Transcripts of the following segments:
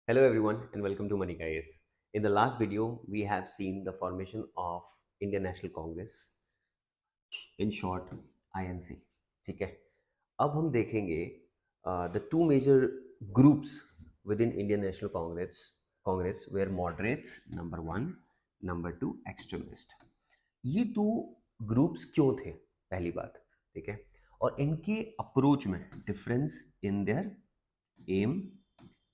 Hello everyone and welcome to Money Guys. In the last video, we have seen the formation of Indian National Congress, in short INC. ठीक है. अब हम देखेंगे the two major groups within Indian National Congress were moderates number one, number two extremist. ये दो groups क्यों थे पहली बात. ठीक है. और इनके अप्रोच में difference in their aim,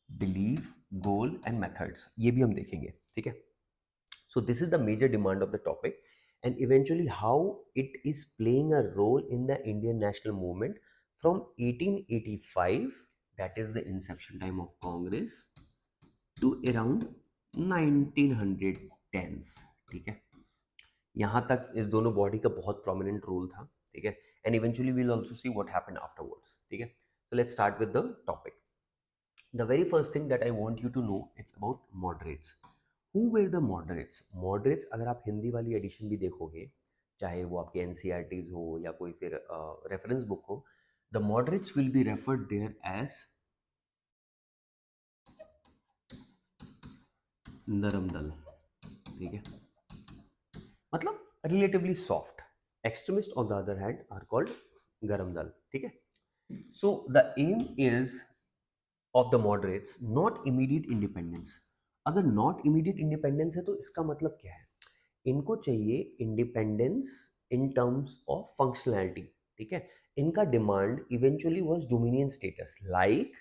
believe, goal and methods ये भी हम देखेंगे. ठीक है. So this is the major demand of the topic and eventually how it is playing a role in the Indian national movement from 1885, that is the inception time of Congress, to around 1910s. ठीक है. यहाँ तक इस दोनों body का बहुत prominent role था. ठीक है. And eventually will also see what happened afterwards. ठीक है. So let's start with the topic. The very first thing that I want you to know, it's about moderates. Who were the moderates? Moderates अगर आप हिंदी वाली addition भी देखोगे, चाहे वो आपके NCERTs हो या कोई फिर रेफरेंस बुक हो, the moderates will be referred there as नरम दल. ठीक है. मतलब relatively soft. Extremists on the other hand are called गरम दल. ठीक है. So the aim is of the moderates not immediate independence. अगर नॉट इमीडिएट इंडिपेंडेंस है तो इसका मतलब क्या है? इनको चाहिए independence in terms of functionality. ठीक है. इनका demand eventually was dominion status. Like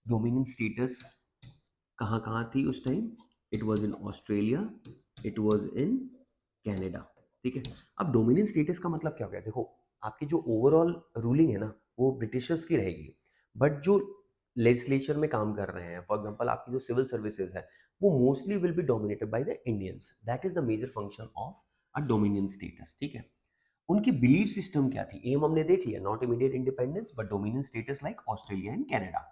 dominion status कहाँ कहाँ थी उस time? It was in Australia, it was in Canada. ठीक है. अब डोमिनियन स्टेटस का मतलब क्या हो गया? देखो, आपकी जो ओवरऑल रूलिंग है ना वो ब्रिटिशर्स की रहेगी, बट जो लेजिस्लेचर में काम कर रहे हैं, फॉर एग्जांपल आपकी जो सिविल सर्विसेज है, वो mostly will be dominated by the Indians. That is the major function of a dominion status. ठीक है. उनकी बिलीफ सिस्टम क्या थी? एम हमने देख लिया, not immediate independence but dominion status like Australia and Canada.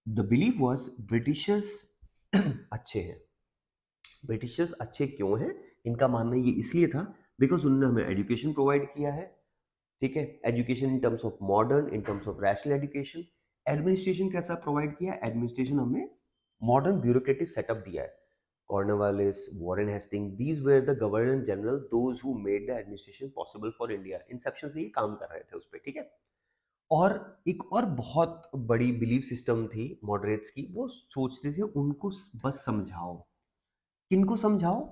The belief was Britishers अच्छे हैं. ब्रिटिशर्स अच्छे क्यों हैं? इनका मानना ये इसलिए था बिकॉज उन्होंने हमें एजुकेशन प्रोवाइड किया है. ठीक है. Education in terms of modern, in terms of rational education. Administration कैसा प्रोवाइड किया? एडमिनिस्ट्रेशन हमें मॉडर्न ब्यूरोक्रेटिक सेटअप दिया है. Cornwallis, Warren Hasting, these were the governor general, those who made the administration possible for India. Inception से ये काम कर रहे थे उस पर. ठीक है. और एक और बहुत बड़ी बिलीफ सिस्टम थी मॉडरेट्स की. वो सोचते थे उनको बस समझाओ. किनको समझाओ?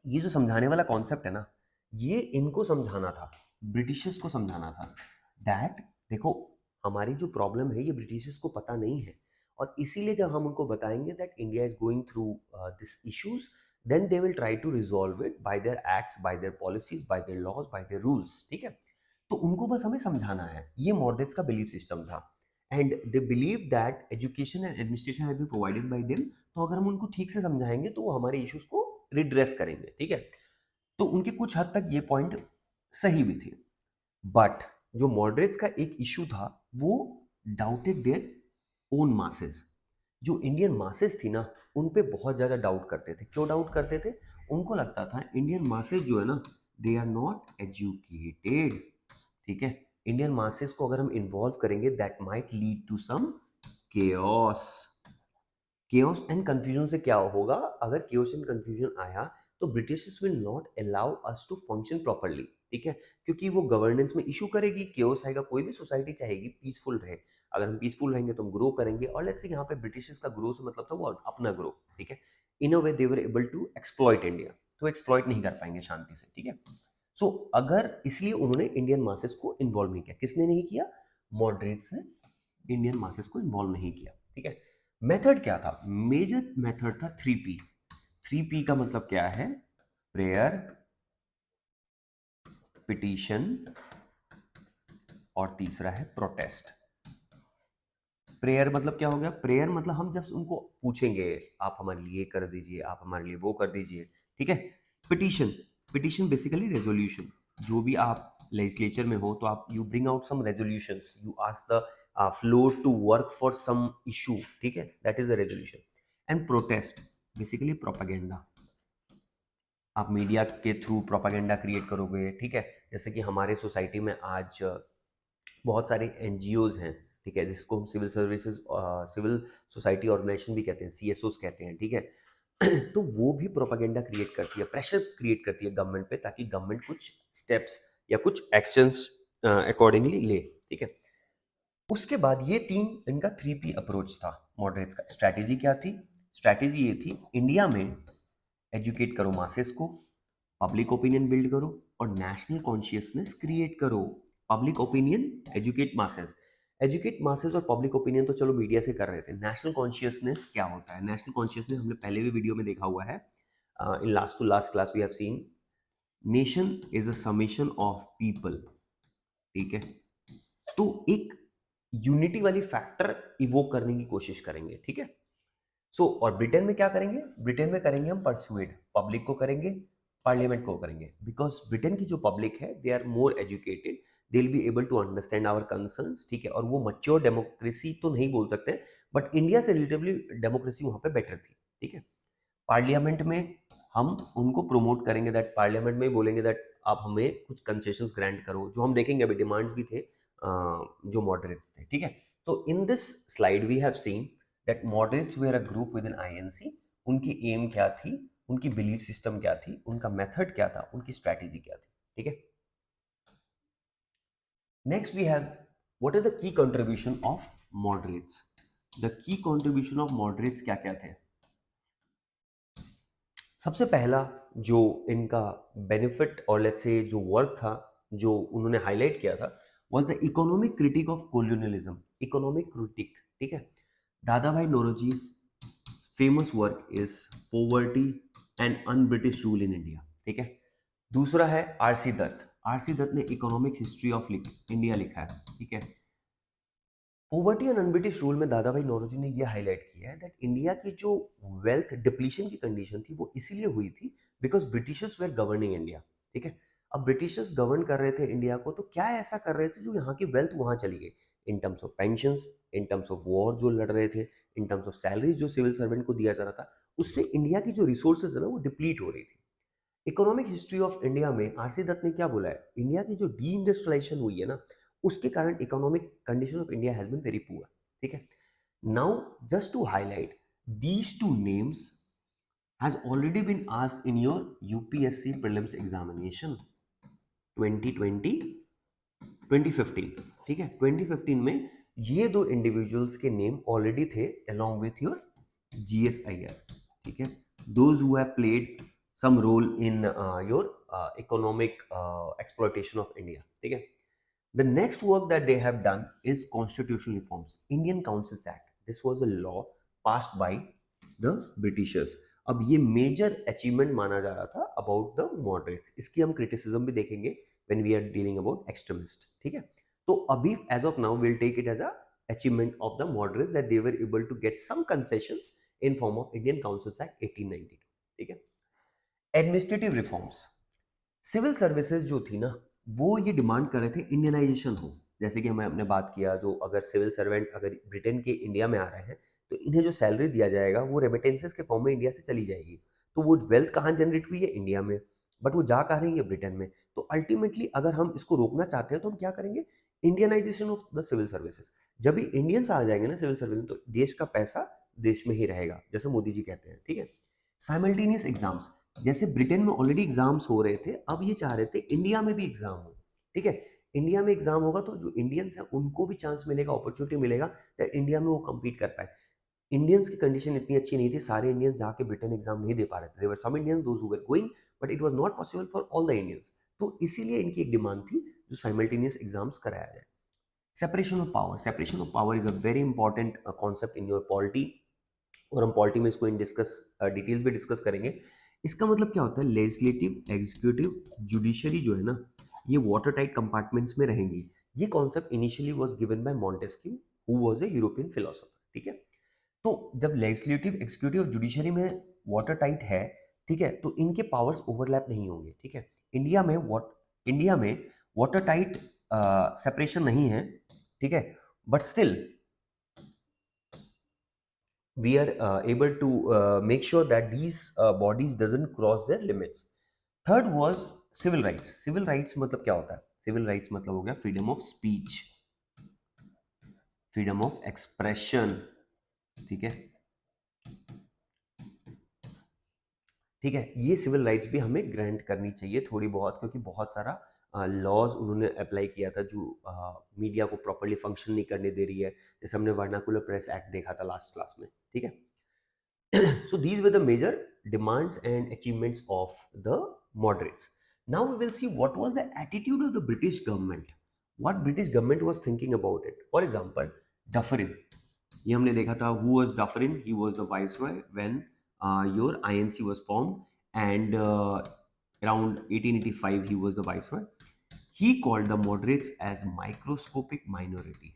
ये जो समझाने वाला कॉन्सेप्ट है ना, ये इनको समझाना था, ब्रिटिशर्स को समझाना था. दैट देखो, हमारी जो प्रॉब्लम है ये ब्रिटिशर्स को पता नहीं है, और इसीलिए जब हम उनको बताएंगे that India is going through this issues, then they will try to resolve it by their acts, by their policies, by their laws, by their rules. ठीक है. तो उनको बस हमें समझाना है. ये मॉडरेट्स का बिलीफ सिस्टम था. And they believe that education and administration have been provided by them. तो अगर हम उनको ठीक से समझाएंगे तो वो हमारे इश्यूज को रिड्रेस करेंगे. ठीक है. तो उनके कुछ हद तक ये पॉइंट सही भी थे. बट जो मॉडरेट्स का एक इशू था, वो डाउटेड देयर ओन मासेस. जो इंडियन मासेस थी ना, उन पे बहुत ज़्यादा डाउट करते थे. क्यों डाउट करते थे? उनको लगता था इंडियन मासेस जो है ना, दे आर नॉट एजुकेटेड. ठीक है. इंडियन मासेस को अगर हम इन्वॉल्व करेंगे, that might lead to some chaos. Chaos and confusion से क्या होगा? अगर केओस एंड कंफ्यूजन आया तो Britishers will not allow us to function properly. ठीक है. क्योंकि वो गवर्नेंस में इशू करेगी, केओस आएगा. कोई भी सोसाइटी चाहेगी पीसफुल रहे. अगर हम पीसफुल रहेंगे तो हम ग्रो करेंगे. और लेट्स से यहाँ पे ब्रिटिशर्स का ग्रो से मतलब था वो अपना ग्रो. ठीक है. In a way they were able to exploit India. तो एक्सप्लॉइट नहीं कर पाएंगे शांति से. ठीक है. सो अगर इसलिए उन्होंने इंडियन मासेस को इन्वॉल्व नहीं किया. किसने नहीं किया? मॉडरेट्स ने इंडियन मासेस को इन्वॉल्व नहीं किया. ठीक है. मेथड क्या था? मेजर मेथड था 3P. 3P का मतलब क्या है? प्रेयर, पिटीशन और तीसरा है प्रोटेस्ट. प्रेयर मतलब क्या हो गया? प्रेयर मतलब हम जब उनको पूछेंगे आप हमारे लिए कर दीजिए, आप हमारे लिए वो कर दीजिए. ठीक है. Petition, petition basically resolution. जो भी आप लेजिस्लेचर में हो तो आप you bring out some resolutions, you ask the floor to work for some issue. ठीक है. That is the resolution. And protest basically propaganda. आप मीडिया के थ्रू प्रोपागेंडा क्रिएट करोगे. ठीक है. जैसे कि हमारे सोसाइटी में आज बहुत सारे NGOs हैं ठीक है, जिसको हम civil services civil society organisation भी कहते हैं, CSOs कहते हैं, ठीक है। तो वो भी प्रोपागेंडा क्रिएट करती है, प्रेशर क्रिएट करती है गवर्नमेंट पे, ताकि गवर्नमेंट कुछ स्टेप्स या कुछ एक्शंस अकॉर्डिंगली ले, ठीक है। उसके बाद ये तीन इनका 3P अप्रोच था मॉडरेट्स का। स्ट्रैटेजी क्या थी? स्ट्रैटेजी ये थी, इंडिया में एजुकेट करो मासेस को, पब्लिक ओपिनियन बिल्ड करो और नेशनल कॉन्शियसनेस क्रिएट करो। पब्लिक ओपिनियन, एजुकेट मासेस और पब्लिक ओपिनियन तो चलो मीडिया से कर रहे थे। नेशनल कॉन्शियसनेस क्या होता है? नेशनल कॉन्शियसनेस हमने पहले भी वीडियो में देखा हुआ है। In last to last class we have seen nation is a summation of people, ठीक है। तो एक यूनिटी वाली फैक्टर इवोक करने की कोशिश करेंगे, ठीक है। सो और ब्रिटेन में क्या करेंगे? ब्रिटेन में करेंगे हम परसुएड, पब्लिक को करेंगे, पार्लियामेंट को करेंगे, बिकॉज ब्रिटेन की जो पब्लिक है they are more educated, they will be able to understand our concerns, ठीक है। और वो मच्योर डेमोक्रेसी तो नहीं बोल सकते, बट इंडिया से रिलेटिवली डेमोक्रेसी वहां पे बेटर थी, ठीक है। पार्लियामेंट में हम उनको प्रोमोट करेंगे, दैट पार्लियामेंट में ही बोलेंगे दैट आप हमें कुछ कंसेशंस ग्रांट करो, जो हम देखेंगे अभी डिमांड्स भी थे जो मॉडरेट थे, ठीक है। तो in this slide we have seen that moderates were a group within INC। उनकी एम क्या थी, उनकी बिलीफ सिस्टम क्या थी, उनका मेथड क्या था, उनकी स्ट्रैटेजी क्या थी, ठीक है। Next we have what is the key contribution of moderates. The key contribution of moderates क्या क्या थे? सबसे पहला जो इनका बेनिफिट और लेट्स से जो वर्क था, जो उन्होंने हाईलाइट किया था, was the economic critique of colonialism. Economic critique, ठीक है। Dadabhai Naoroji famous work is poverty and un British rule in India, ठीक है। दूसरा है RC दत्त। RC दत्त ने इकोनॉमिक हिस्ट्री ऑफ इंडिया लिखा है, ठीक है। Poverty and un British rule में दादा भाई नौरोजी ने यह हाईलाइट किया है दैट इंडिया की जो वेल्थ डिप्लीशन की कंडीशन थी वो इसीलिए हुई थी because Britishers were governing India, ठीक है। अब ब्रिटिशर्स गवर्न कर रहे थे इंडिया को, तो क्या ऐसा कर रहे थे जो यहाँ की वेल्थ वहां चली गई, इन terms of pensions, in terms of war जो लड़ रहे थे, इन टर्म्स ऑफ सैलरी जो सिविल सर्वेंट को दिया जा रहा था, उससे इंडिया की जो रिसोर्सेज है ना वो डिप्लीट हो रही थी। इकोनॉमिक हिस्ट्री ऑफ इंडिया में RC दत्त ने क्या बोला है, इंडिया की जो डी इंडस्ट्रियलाइजेशन हुई है ना, उसके कारण economic condition of India has been very poor, ठीक है। Now just to highlight these two names has already been asked in your UPSC prelims examination 2020 2015, ठीक है। 2015 में ये दो इंडिविजुअल्स के नेम ऑलरेडी थे along with your GS Iyer, ठीक है। those who have played some role in your economic exploitation of India, ठीक है। The next work that they have done is constitutional reforms. Indian Councils Act. This was a law passed by the Britishers. अब ये major achievement माना जा रहा था about the moderates. इसकी हम क्रिटिसिज्म भी देखेंगे when we are dealing about extremist, ठीक है। तो अभी as of now will take it as a achievement of the moderates that they were able to get some concessions in form of Indian councils act 1892, ठीक है। Administrative reforms, civil services जो थी ना वो ये डिमांड कर रहे थे इंडियनाइजेशन हो। जैसे कि हमने बात किया, जो अगर सिविल सर्वेंट अगर ब्रिटेन के इंडिया में आ रहे हैं तो इन्हें जो सैलरी दिया जाएगा वो रेमिटेंसेस के फॉर्म में इंडिया से चली जाएगी। तो वो वेल्थ कहाँ जनरेट हुई है? इंडिया में, बट वो जा कहाँ रही है? ब्रिटेन में। तो अल्टीमेटली अगर हम इसको रोकना चाहते हैं तो हम क्या करेंगे? Indianisation of the civil services. जब भी इंडियंस आ जाएंगे ना सिविल सर्विस में, तो देश का पैसा देश में ही रहेगा, जैसे मोदी जी कहते हैं, ठीक है। साइमल्टेनियस एग्जाम्स, जैसे ब्रिटेन में ऑलरेडी एग्जाम्स हो रहे थे, अब ये चाह रहे थे इंडिया में भी एग्जाम हो, ठीक है। इंडिया में एग्जाम होगा तो जो इंडियंस हैं उनको भी चांस मिलेगा, अपॉर्चुनिटी मिलेगा दैट इंडिया में वो compete कर पाए। इंडियंस की कंडीशन इतनी अच्छी नहीं थी, सारे इंडियंस जाके ब्रिटेन एग्जाम नहीं दे पा रहे थे। There were some Indians those who were going, but it was not possible for all the Indians. तो इसीलिए इनकी एक डिमांड थी जो साइमल्टेनियस एग्जाम्स कराया जाए। Separation of power, separation of power is a very important concept in your polity, और हम पॉलिटी में इसको इन डिटेल्स भी डिस्कस करेंगे। इसका मतलब क्या होता है? लेजिस्लेटिव, एग्जीक्यूटिव, जुडिशरी जो है ना, ये वाटर टाइट कंपार्टमेंट्स में रहेंगी। ये concept initially was given by Montesquieu, who was a European philosopher, ठीक है। तो जब लेजिस्लेटिव, एग्जीक्यूटिव और जुडिशरी में वाटर टाइट है, ठीक है, तो इनके पावर्स ओवरलैप नहीं होंगे, ठीक है। इंडिया में वाटर टाइट सेपरेशन नहीं है, ठीक है, but still we are able to make sure that these bodies doesn't cross their limits. Third was civil rights. Civil rights मतलब क्या होता है? Civil rights मतलब हो गया freedom of speech, freedom of expression, ठीक है, ठीक है। ये सिविल राइट्स भी हमें ग्रांट करनी चाहिए थोड़ी बहुत, क्योंकि बहुत सारा लॉज उन्होंने अप्लाई किया था जो मीडिया को प्रॉपरली फंक्शन नहीं करने दे रही है, जैसे हमने वर्नाकुलर प्रेस एक्ट देखा था लास्ट क्लास में, ठीक है। So these were the major demands and achievements of the moderates. Now we will see what was the attitude of the British government, what British government was thinking about it. For example, Dufferin, ये हमने देखा था, who was Dufferin? He was the viceroy when your INC was formed, and around 1885 he was the viceroy. He called the moderates as microscopic minority.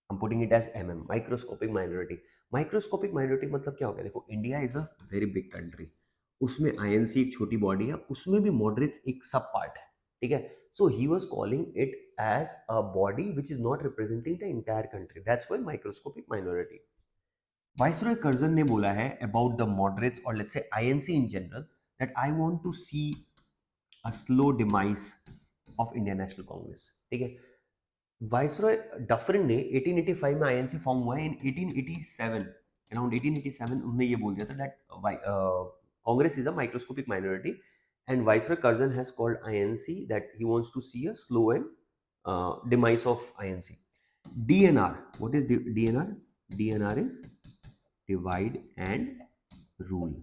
I'm putting it as MM, microscopic minority. Microscopic minority मतलब क्या हो गया? देखो, India is a very big country, उसमें INC एक छोटी body है, उसमें भी मॉडरेट्स एक सब पार्ट है, ठीक है। So he was calling it as a body which is not representing the entire country, that's why microscopic minority. Viceroy Curzon ने बोला है अबाउट द मॉडरेट्स और let's say INC in general that I want to see a slow demise of Indian National Congress, ठीक है। Viceroy Dufferin ने 1885 में INC form हुआ है, इन 1887 अराउंड 1887 उन्होंने ये बोल दिया था that Congress is a microscopic minority, and viceroy Curzon has called INC that he wants to see a slow and demise of INC. DNR, what is DNR? DNR is divide and rule,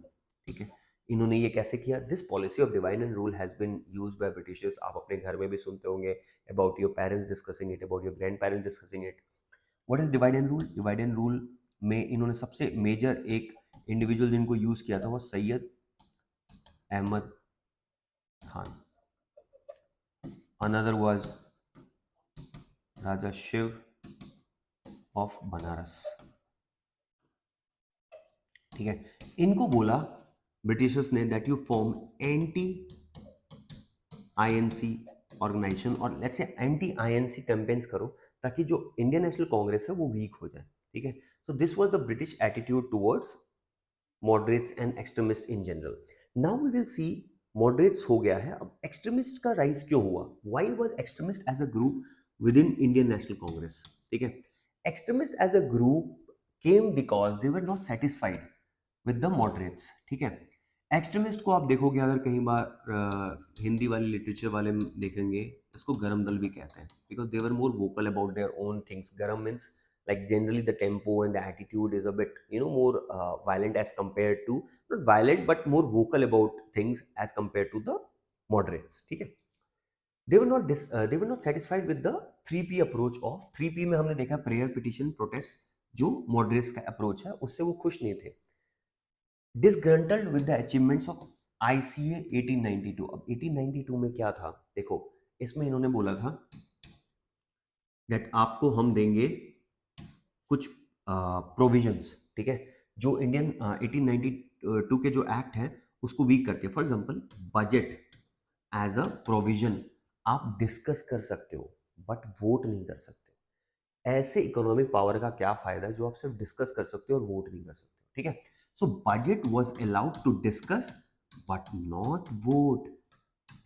ठीक है। इन्होंने ये कैसे किया? This policy of divide and rule has been used by Britishers, आप अपने घर में भी सुनते होंगे about your parents discussing it, about your grandparents discussing it. What is divide and rule? Divide and rule में इन्होंने सबसे मेजर एक इंडिविजुअल जिनको यूज किया था वो Syed Ahmad Khan, another was Raja Shiv of Banaras, ठीक है। इनको बोला ब्रिटिशर्स ने that you form anti INC organisation, और let's say anti INC campaigns करो ताकि जो इंडियन नेशनल कांग्रेस है वो वीक हो जाए, ठीक है। So this was the British attitude towards moderates and extremist in general. Now we will see moderates हो गया है, अब एक्सट्रीमिस्ट का राइज क्यों हुआ? Why was extremist as a group within Indian National Congress, ठीक है। Extremist as a group came because they were not satisfied with the moderates, ठीक है। एक्सट्रीमिस्ट को आप देखोगे अगर कहीं बार हिंदी वाले लिटरेचर वाले देखेंगे, इसको गरम दल भी कहते हैं, because they were more vocal about their own things. गरम means like generally the tempo and the attitude is a bit more violent as compared to, not violent but more vocal about things as compared to the moderates, ठीक है। they were not satisfied with the 3P approach of 3P में हमने देखा prayer petition protest, जो moderates का approach है उससे वो खुश नहीं थे। disgruntled with the achievements of ICA 1892। अब 1892 में क्या था देखो, इसमें इन्होंने बोला था दैट आपको हम देंगे कुछ प्रोविजंस, ठीक है, जो इंडियन 1892 के जो एक्ट है उसको वीक करते हैं। For example, budget as a provision आप डिस्कस कर सकते हो बट वोट नहीं कर सकते। ऐसे इकोनॉमिक पावर का क्या फायदा जो आप सिर्फ डिस्कस कर सकते हो और वोट नहीं कर सकते, ठीक है। So budget was allowed to discuss but not vote,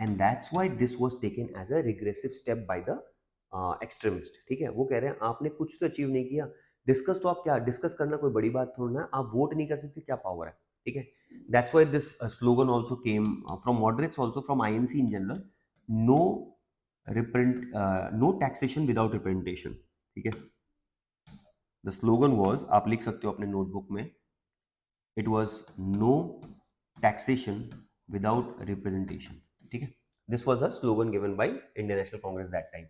and that's why this was taken as a regressive step by the extremist, ठीक है। वो कह रहे हैं आपने कुछ तो अचीव नहीं किया, डिस्कस तो आप क्या डिस्कस करना कोई बड़ी बात थोड़ी ना, आप वोट नहीं कर सकते, क्या पावर है, ठीक है। That's why this slogan also came from moderates, also from INC in general, no represent no taxation without representation, ठीक है। द स्लोगन वाज, आप लिख सकते हो अपने नोटबुक में, it was no taxation without representation, ठीक है। This was a slogan given by Indian National Congress that time.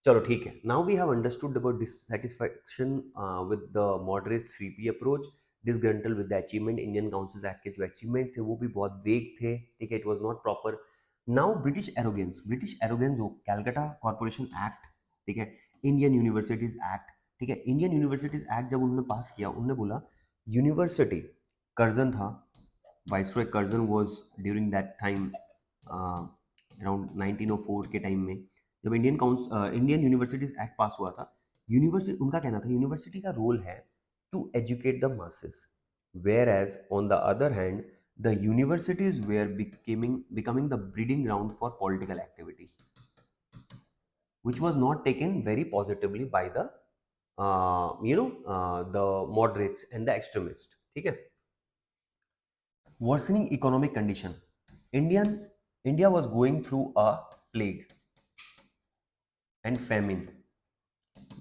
चलो ठीक है, now we have understood about dissatisfaction with the moderate 3P approach, disgruntled with the achievement, Indian Council Act के जो achievement थे वो भी बहुत वेग थे, ठीक है, it was not proper. Now British arrogance जो कैलकाटा कॉर्पोरेशन एक्ट, ठीक है, इंडियन यूनिवर्सिटीज एक्ट, ठीक है। इंडियन यूनिवर्सिटीज एक्ट जब उन्होंने पास किया, उन्होंने बोला यूनिवर्सिटी, कर्जन था, viceroy Curzon was during that time around 1904 के टाइम में जब इंडियन यूनिवर्सिटीज एक्ट पास हुआ था, यूनिवर्सिटी उनका कहना था यूनिवर्सिटी का रोल है to educate the masses, whereas on the other hand the universities were becoming the breeding ground for political activity, which was not taken very positively by the the moderates and the extremists. ठीक है. Worsening economic condition. India was going through a plague and famine,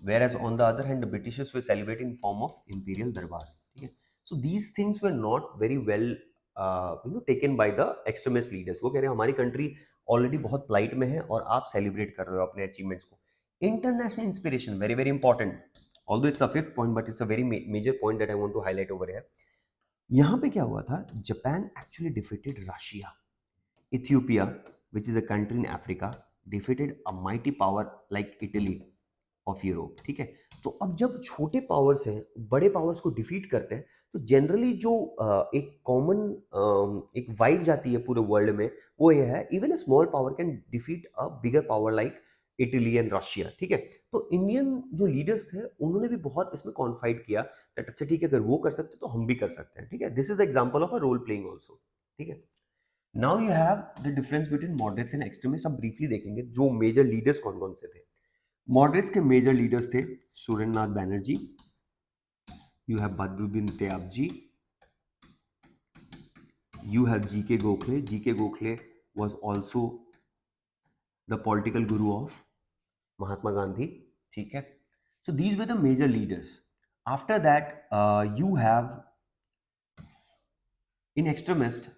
whereas on the other hand the Britishers were celebrating in form of imperial darbar. ठीक है. So these things were not very well taken by the extremist leaders. वो कह रहे हैं हमारी country already बहुत plight में है और आप सेलिब्रेट कर रहे हो अपने अचीवमेंट्स को. International inspiration, very very important, although it's a fifth point but it's a very major point that I want to highlight over here. यहाँ पे क्या हुआ था, Japan actually defeated Russia. Ethiopia, which is a country in Africa, defeated a mighty power like Italy of Europe. ठीक है. तो अब जब छोटे पावर्स हैं बड़े पावर्स को डिफीट करते हैं तो जनरली जो एक कॉमन एक वाइब जाती है पूरे वर्ल्ड में वो ये है, even a small power can defeat a bigger power like Italy and Russia. ठीक है. तो इंडियन जो लीडर्स थे उन्होंने भी बहुत इसमें कॉन्फाइड किया दैट अच्छा ठीक है अगर वो कर सकते तो हम भी कर सकते हैं. ठीक है. This is the example of a role playing also. ठीक है. Now you have the difference between moderates and extremist. अब ब्रीफली देखेंगे जो मेजर लीडर्स कौन कौन से थे. मॉडरेट्स के मेजर लीडर्स थे Surendranath Banerjee, you have Badruddin Tyabji, you have GK Gokhale. GK Gokhale was also the political guru of Mahatma Gandhi. ठीक है. So these were the major leaders. After that, you have in extremist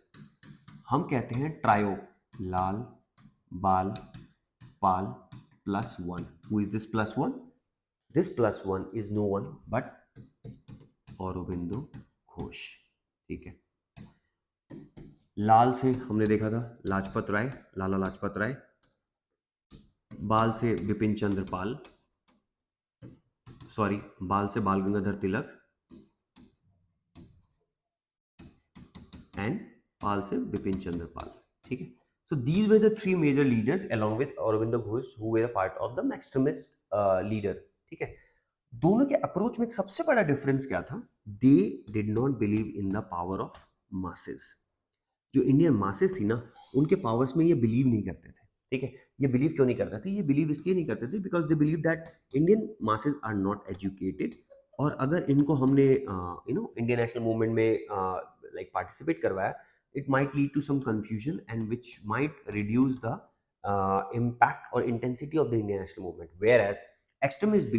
हम कहते हैं ट्रायो, लाल, बाल, पाल plus 1. Who is this plus 1? This plus 1 is no one but Aurobindo Ghosh. ठीक है. लाल से हमने देखा था लाजपत राय, लाला लाजपत राय. बाल से बिपिन चंद्र पाल, सॉरी बाल से बाल गंगाधर तिलक एंड पाल से बिपिन चंद्र पाल. ठीक है. So these were the three major leaders along with Aurobindo Ghosh who were a part of the extremist leader. ठीक है. दोनों के अप्रोच में एक सबसे बड़ा डिफरेंस क्या था, they did not believe in the power of masses. जो इंडियन मासेस थी ना उनके पावर्स में ये बिलीव नहीं करते थे. ठीक है. ये बिलीव क्यों नहीं करते थे, ये बिलीव इसलिए नहीं करते थे because they believe that Indian masses are not educated, और अगर इनको हमने इंडियन नेशनल मूवमेंट में लाइक पार्टिसिपेट करवाया it might lead to some confusion and which might reduce the impact or intensity of the Indian national movement, whereas extremists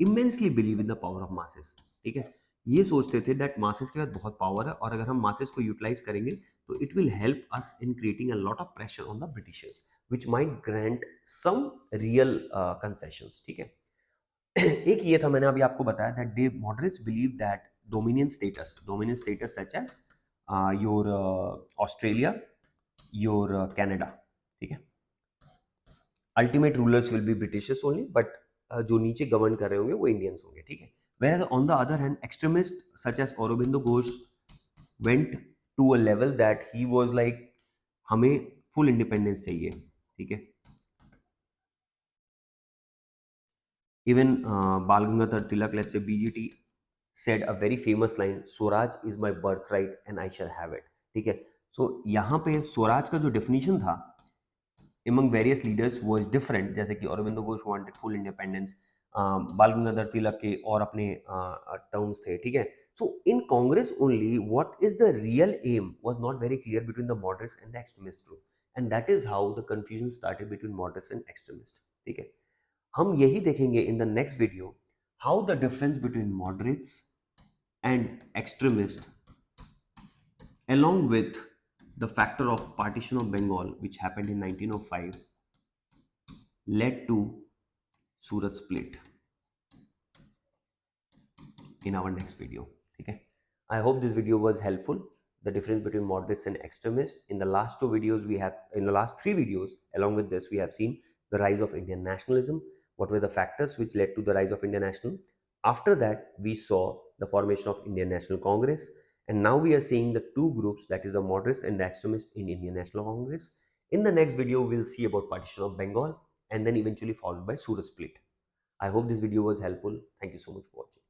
immensely believe in the power of masses. ठीक है. ये सोचते थे that masses के पास बहुत power है और अगर हम masses को यूटिलाइज करेंगे तो it will help us in creating a lot of pressure on the Britishers which might grant some real concessions. ठीक है. एक ये था मैंने अभी आपको बताया that they moderates believe that dominion status such as your Australia, your Canada. ठीक है. Ultimate rulers will be Britishers only, but जो नीचे गवर्न कर रहे होंगे वो इंडियंस होंगे. ठीक है. Whereas on the other hand, extremists such as Aurobindo Ghosh went to a level that he was like हमें फुल इंडिपेंडेंस चाहिए. ठीक है. Even Bal Gangadhar Tilak, let's say BGT, said a very famous line, Swaraj is my birthright and I shall have it. ठीक है. सो यहाँ पे स्वराज का जो डेफिनेशन था among various leaders was different. जैसे कि Aurobindo Ghosh wanted full independence, बाल गंगाधर तिलक के और अपने टर्म्स थे. ठीक है. So in Congress only, what is the real aim was not very clear between the moderates and the extremist group, and that is how the confusion started between moderates and extremists. ठीक है. हम यही देखेंगे in the next video how the difference between moderates and extremists along with the factor of partition of Bengal which happened in 1905 led to Surat split in our next video. Okay. I hope this video was helpful. The difference between moderates and extremists. In the last three videos along with this we have seen the rise of Indian nationalism. What were the factors which led to the rise of Indian nationalism? After that we saw the formation of Indian National Congress, and now we are seeing the two groups, that is the moderates and the extremists in Indian National Congress. In the next video we'll see about partition of Bengal and then eventually followed by Surat split. I hope this video was helpful. Thank you so much for watching.